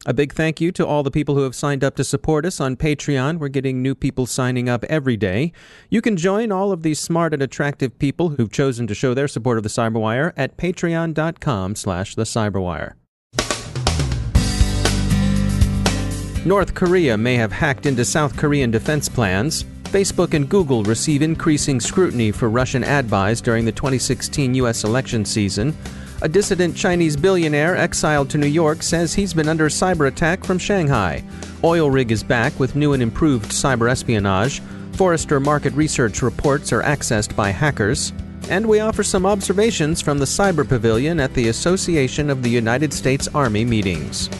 A big thank you to all the people who have signed up to support us on Patreon. We're getting new people signing up every day. You can join all of these smart and attractive people who've chosen to show their support of the Cyberwire at patreon.com/thecyberwire. North Korea may have hacked into South Korean defense plans. Facebook and Google receive increasing scrutiny for Russian ad buys during the 2016 U.S. election season. A dissident Chinese billionaire exiled to New York says he's been under cyber attack from Shanghai. Oil rig is back with new and improved cyberespionage. Forrester market research reports are accessed by hackers. And we offer some observations from the Cyber Pavilion at the Association of the United States Army meetings.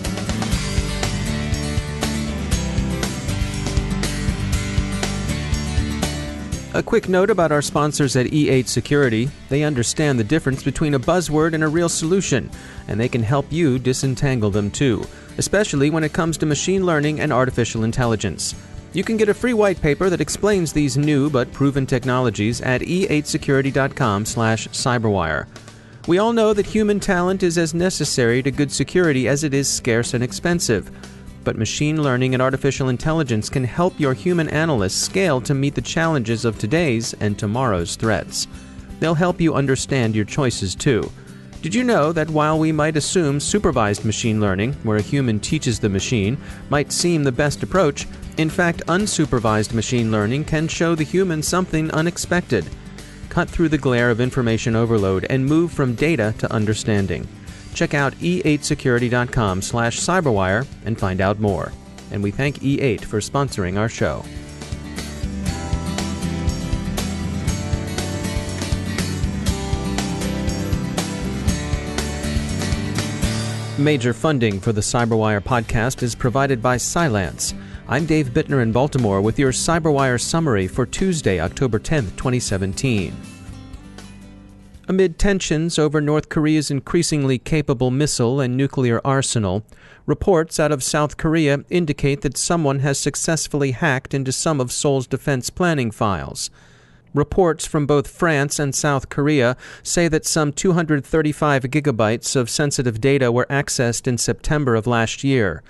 A quick note about our sponsors at E8 Security. They understand the difference between a buzzword and a real solution, and they can help you disentangle them too, especially when it comes to machine learning and artificial intelligence. You can get a free white paper that explains these new but proven technologies at e8security.com/cyberwire. We all know that human talent is as necessary to good security as it is scarce and expensive. But machine learning and artificial intelligence can help your human analysts scale to meet the challenges of today's and tomorrow's threats. They'll help you understand your choices too. Did you know that while we might assume supervised machine learning, where a human teaches the machine, might seem the best approach, in fact, unsupervised machine learning can show the human something unexpected. Cut through the glare of information overload and move from data to understanding. Check out e8security.com/cyberwire and find out more. And we thank E8 for sponsoring our show. Major funding for the Cyberwire podcast is provided by Cylance. I'm Dave Bittner in Baltimore with your Cyberwire summary for Tuesday, October 10th, 2017. Amid tensions over North Korea's increasingly capable missile and nuclear arsenal, reports out of South Korea indicate that someone has successfully hacked into some of Seoul's defense planning files. Reports from both France and South Korea say that some 235 gigabytes of sensitive data were accessed in September of last year.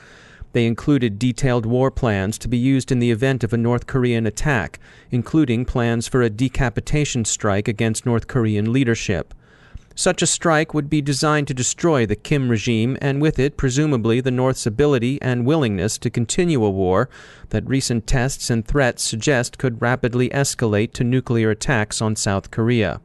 They included detailed war plans to be used in the event of a North Korean attack, including plans for a decapitation strike against North Korean leadership. Such a strike would be designed to destroy the Kim regime and with it, presumably, the North's ability and willingness to continue a war that recent tests and threats suggest could rapidly escalate to nuclear attacks on South Korea.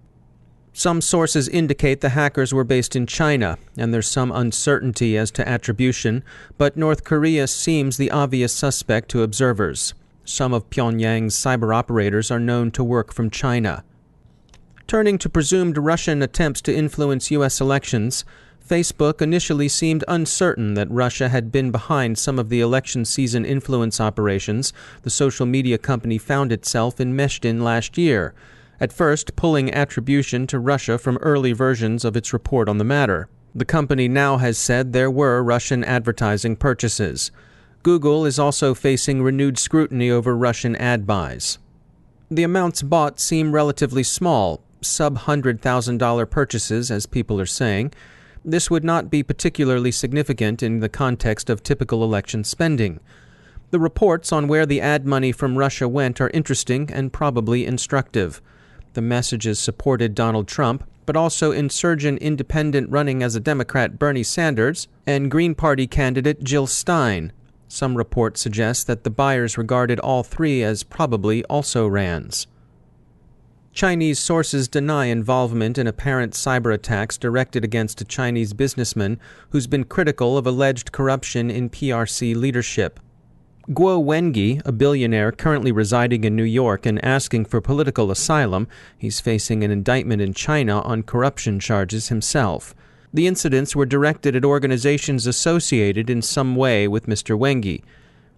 Some sources indicate the hackers were based in China, and there's some uncertainty as to attribution, but North Korea seems the obvious suspect to observers. Some of Pyongyang's cyber operators are known to work from China. Turning to presumed Russian attempts to influence U.S. elections, Facebook initially seemed uncertain that Russia had been behind some of the election season influence operations the social media company found itself enmeshed in last year, at first pulling attribution to Russia from early versions of its report on the matter. The company now has said there were Russian advertising purchases. Google is also facing renewed scrutiny over Russian ad buys. The amounts bought seem relatively small, sub-$100,000 purchases, as people are saying. This would not be particularly significant in the context of typical election spending. The reports on where the ad money from Russia went are interesting and probably instructive. The messages supported Donald Trump, but also insurgent independent running as a Democrat Bernie Sanders and Green Party candidate Jill Stein. Some reports suggest that the buyers regarded all three as probably also-rans. Chinese sources deny involvement in apparent cyber attacks directed against a Chinese businessman who's been critical of alleged corruption in PRC leadership. Guo Wengi, a billionaire currently residing in New York and asking for political asylum, he's facing an indictment in China on corruption charges himself. The incidents were directed at organizations associated in some way with Mr. Wengi.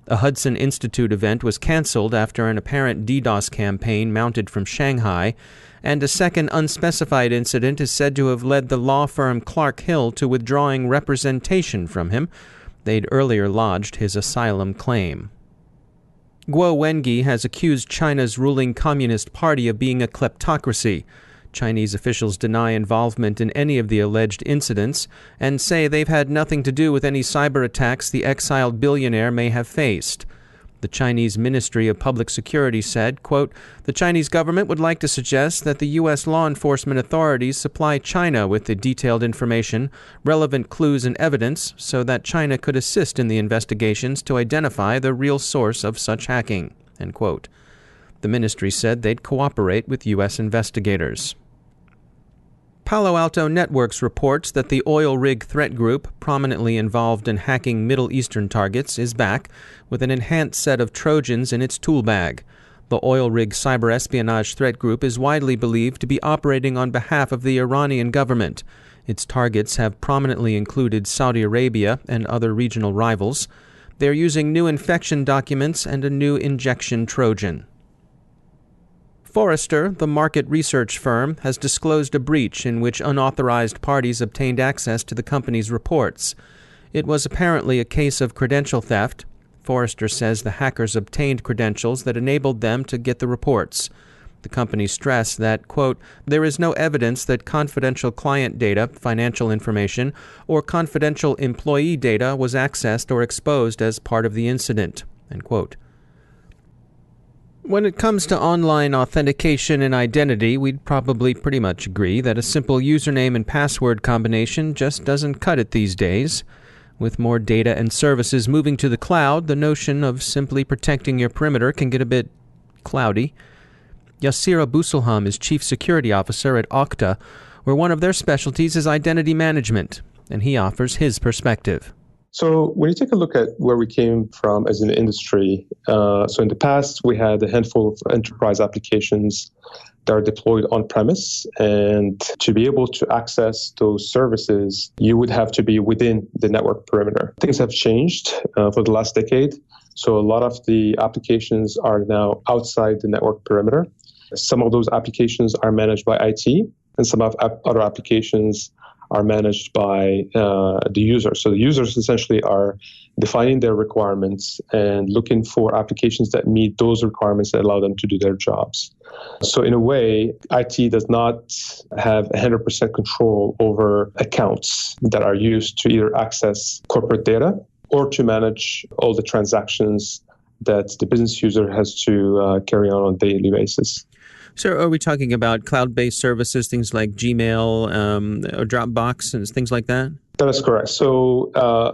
A Hudson Institute event was canceled after an apparent DDoS campaign mounted from Shanghai, and a second unspecified incident is said to have led the law firm Clark Hill to withdrawing representation from him. They'd earlier lodged his asylum claim. Guo Wengi has accused China's ruling Communist Party of being a kleptocracy. Chinese officials deny involvement in any of the alleged incidents and say they've had nothing to do with any cyber attacks the exiled billionaire may have faced. The Chinese Ministry of Public Security said, quote, "The Chinese government would like to suggest that the U.S. law enforcement authorities supply China with the detailed information, relevant clues and evidence so that China could assist in the investigations to identify the real source of such hacking," end quote. The ministry said they'd cooperate with U.S. investigators. Palo Alto Networks reports that the oil rig threat group, prominently involved in hacking Middle Eastern targets, is back with an enhanced set of Trojans in its tool bag. The oil rig Cyberespionage threat group is widely believed to be operating on behalf of the Iranian government. Its targets have prominently included Saudi Arabia and other regional rivals. They're using new infection documents and a new injection Trojan. Forrester, the market research firm, has disclosed a breach in which unauthorized parties obtained access to the company's reports. It was apparently a case of credential theft. Forrester says the hackers obtained credentials that enabled them to get the reports. The company stressed that, quote, "There is no evidence that confidential client data, financial information, or confidential employee data was accessed or exposed as part of the incident," end quote. When it comes to online authentication and identity, we'd probably pretty much agree that a simple username and password combination just doesn't cut it these days. With more data and services moving to the cloud, the notion of simply protecting your perimeter can get a bit cloudy. Yassir Abusalham is Chief Security Officer at Okta, where one of their specialties is identity management, and he offers his perspective. So when you take a look at where we came from as an industry, so in the past, we had a handful of enterprise applications that are deployed on-premise. And to be able to access those services, you would have to be within the network perimeter. Things have changed for the last decade. So a lot of the applications are now outside the network perimeter. Some of those applications are managed by IT, and some of other applications are managed by the user. So the users essentially are defining their requirements and looking for applications that meet those requirements that allow them to do their jobs. So in a way, IT does not have 100% control over accounts that are used to either access corporate data or to manage all the transactions that the business user has to carry on a daily basis. So are we talking about cloud-based services, things like Gmail or Dropbox and things like that? That is correct. So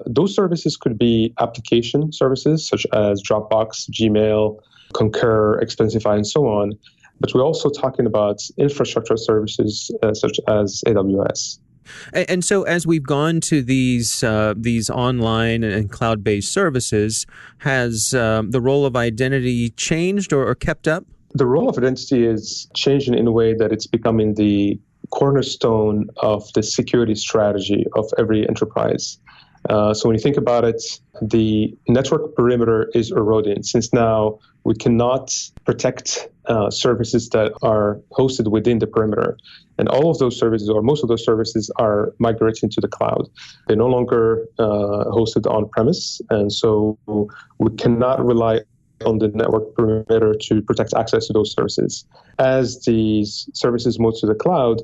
those services could be application services such as Dropbox, Gmail, Concur, Expensify, and so on. But we're also talking about infrastructure services such as AWS. And so as we've gone to these online and cloud-based services, has the role of identity changed or kept up? The role of identity is changing in a way that it's becoming the cornerstone of the security strategy of every enterprise. So when you think about it, the network perimeter is eroding since now we cannot protect services that are hosted within the perimeter. And all of those services, or most of those services, are migrating to the cloud. They're no longer hosted on-premise, and so we cannot rely on the network perimeter to protect access to those services. As these services move to the cloud,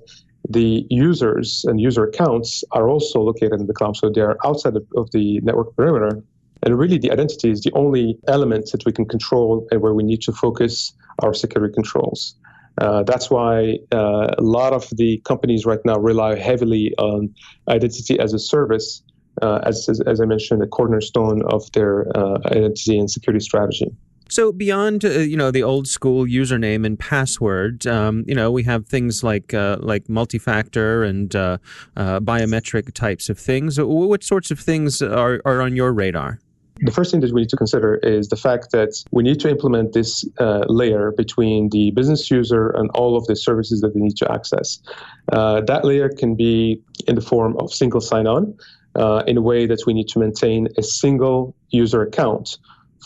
the users and user accounts are also located in the cloud, so they are outside of the network perimeter. And really, the identity is the only element that we can control and where we need to focus our security controls. That's why a lot of the companies right now rely heavily on identity as a service, as I mentioned, a cornerstone of their identity and security strategy. So beyond the old school username and password, we have things like multi-factor and biometric types of things. What sorts of things are on your radar? The first thing that we need to consider is the fact that we need to implement this layer between the business user and all of the services that they need to access. That layer can be in the form of single sign-on, in a way that we need to maintain a single user account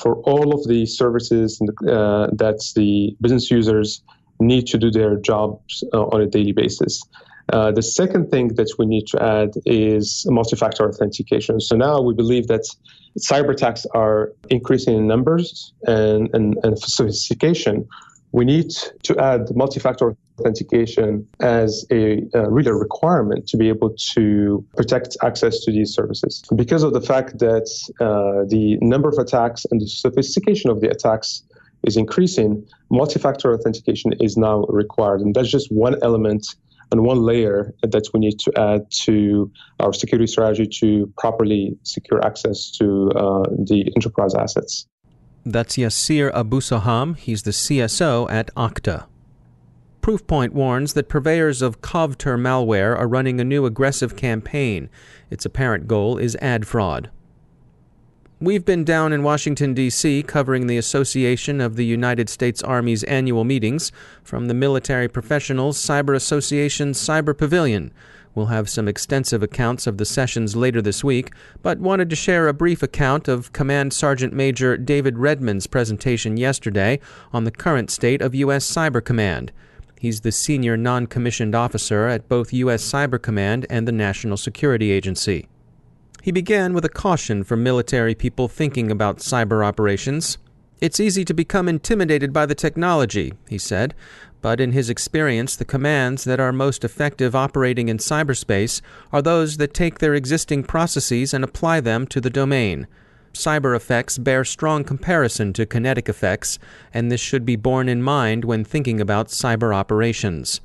for all of the services that the business users need to do their jobs on a daily basis. The second thing that we need to add is multi-factor authentication. So now we believe that cyber attacks are increasing in numbers and sophistication, we need to add multi-factor authentication as a really requirement to be able to protect access to these services. Because of the fact that the number of attacks and the sophistication of the attacks is increasing, multi-factor authentication is now required. And that's just one element and one layer that we need to add to our security strategy to properly secure access to the enterprise assets. That's Yassir Abu Saham. He's the CSO at Okta. Proofpoint warns that purveyors of Kovter malware are running a new aggressive campaign. Its apparent goal is ad fraud. We've been down in Washington, D.C., covering the Association of the United States Army's annual meetings from the Military Professionals Cyber Association's Cyber Pavilion. We'll have some extensive accounts of the sessions later this week, but wanted to share a brief account of Command Sergeant Major David Redmond's presentation yesterday on the current state of U.S. Cyber Command. He's the senior non-commissioned officer at both U.S. Cyber Command and the National Security Agency. He began with a caution for military people thinking about cyber operations. It's easy to become intimidated by the technology, he said, but in his experience, the commands that are most effective operating in cyberspace are those that take their existing processes and apply them to the domain. Cyber effects bear strong comparison to kinetic effects, and this should be borne in mind when thinking about cyber operations.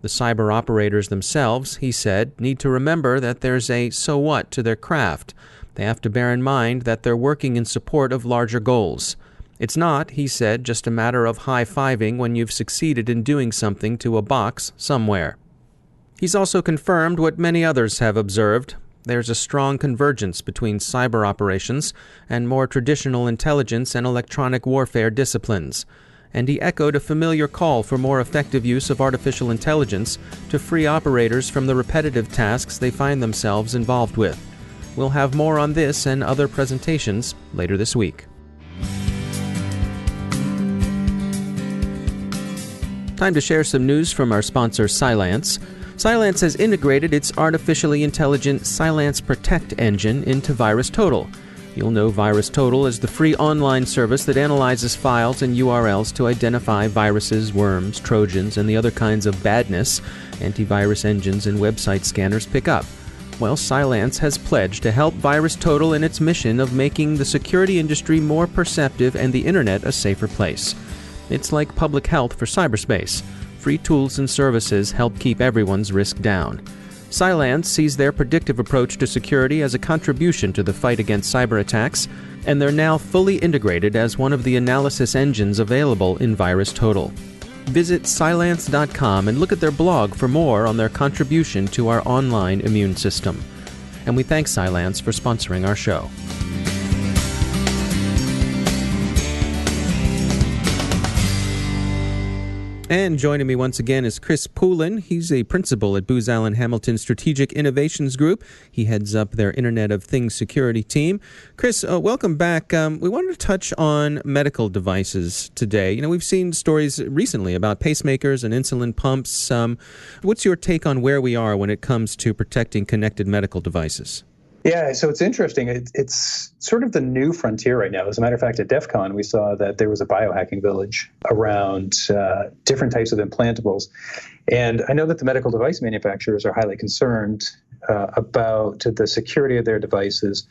The cyber operators themselves, he said, need to remember that there's a so what to their craft. They have to bear in mind that they're working in support of larger goals. It's not, he said, just a matter of high-fiving when you've succeeded in doing something to a box somewhere. He's also confirmed what many others have observed. There's a strong convergence between cyber operations and more traditional intelligence and electronic warfare disciplines. And he echoed a familiar call for more effective use of artificial intelligence to free operators from the repetitive tasks they find themselves involved with. We'll have more on this and other presentations later this week. Time to share some news from our sponsor, Cylance. Cylance has integrated its artificially intelligent Cylance Protect engine into VirusTotal. You'll know VirusTotal as the free online service that analyzes files and URLs to identify viruses, worms, trojans, and the other kinds of badness antivirus engines and website scanners pick up. Well, Cylance has pledged to help VirusTotal in its mission of making the security industry more perceptive and the internet a safer place. It's like public health for cyberspace. Free tools and services help keep everyone's risk down. Cylance sees their predictive approach to security as a contribution to the fight against cyber attacks, and they're now fully integrated as one of the analysis engines available in VirusTotal. Visit Cylance.com and look at their blog for more on their contribution to our online immune system. And we thank Cylance for sponsoring our show. And joining me once again is Chris Poulin. He's a principal at Booz Allen Hamilton Strategic Innovations Group. He heads up their Internet of Things security team. Chris, welcome back. We wanted to touch on medical devices today. We've seen stories recently about pacemakers and insulin pumps. What's your take on where we are when it comes to protecting connected medical devices? Yeah, so it's interesting. It's sort of the new frontier right now. As a matter of fact, at DEF CON, we saw that there was a biohacking village around different types of implantables. And I know that the medical device manufacturers are highly concerned about the security of their devices.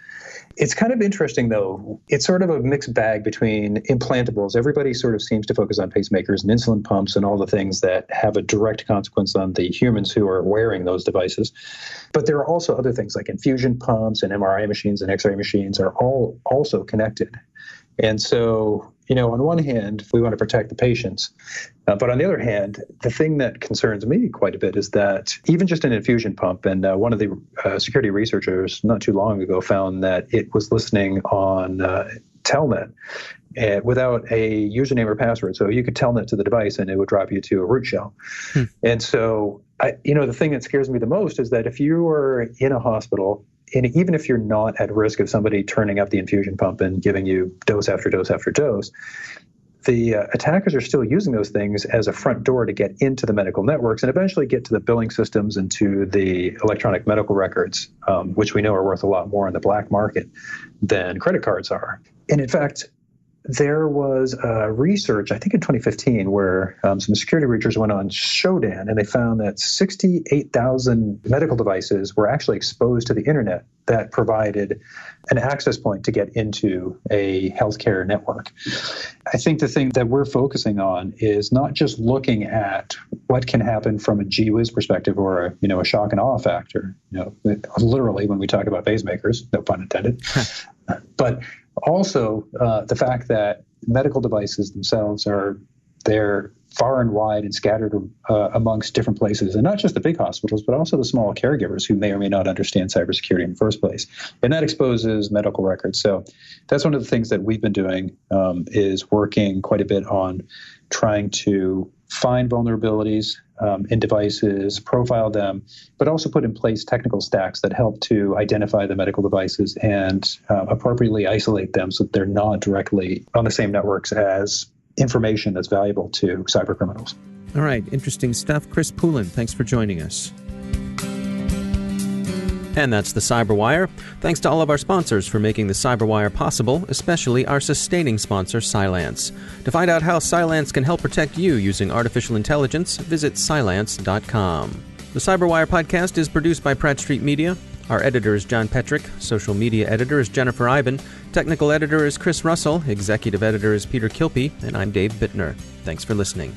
It's kind of interesting, though. It's sort of a mixed bag between implantables. Everybody sort of seems to focus on pacemakers and insulin pumps and all the things that have a direct consequence on the humans who are wearing those devices. But there are also other things like infusion pumps and MRI machines and X-ray machines are all also connected. And so, on one hand, we want to protect the patients. But on the other hand, the thing that concerns me quite a bit is that even just an infusion pump, and one of the security researchers not too long ago found that it was listening on Telnet without a username or password. So you could Telnet to the device and it would drop you to a root shell. And so, the thing that scares me the most is that if you are in a hospital, and even if you're not at risk of somebody turning up the infusion pump and giving you dose after dose after dose, the attackers are still using those things as a front door to get into the medical networks and eventually get to the billing systems and to the electronic medical records, which we know are worth a lot more in the black market than credit cards are. And in fact, there was research, I think in 2015, where some security researchers went on Shodan, and they found that 68,000 medical devices were actually exposed to the internet that provided an access point to get into a healthcare network. I think the thing that we're focusing on is not just looking at what can happen from a gee whiz perspective or a shock and awe factor, literally when we talk about pacemakers, no pun intended, but also the fact that medical devices themselves they're far and wide and scattered amongst different places, and not just the big hospitals, but also the small caregivers who may or may not understand cybersecurity in the first place. And that exposes medical records. So that's one of the things that we've been doing, is working quite a bit on trying to find vulnerabilities in devices, profile them, but also put in place technical stacks that help to identify the medical devices and appropriately isolate them so that they're not directly on the same networks as information that's valuable to cybercriminals. All right, interesting stuff. Chris Poulin, thanks for joining us. And that's the Cyberwire. Thanks to all of our sponsors for making the Cyberwire possible, especially our sustaining sponsor, Cylance. To find out how Cylance can help protect you using artificial intelligence, visit Cylance.com. The Cyberwire podcast is produced by Pratt Street Media. Our editor is John Petrick. Social media editor is Jennifer Iben. Technical editor is Chris Russell. Executive editor is Peter Kilpie. And I'm Dave Bittner. Thanks for listening.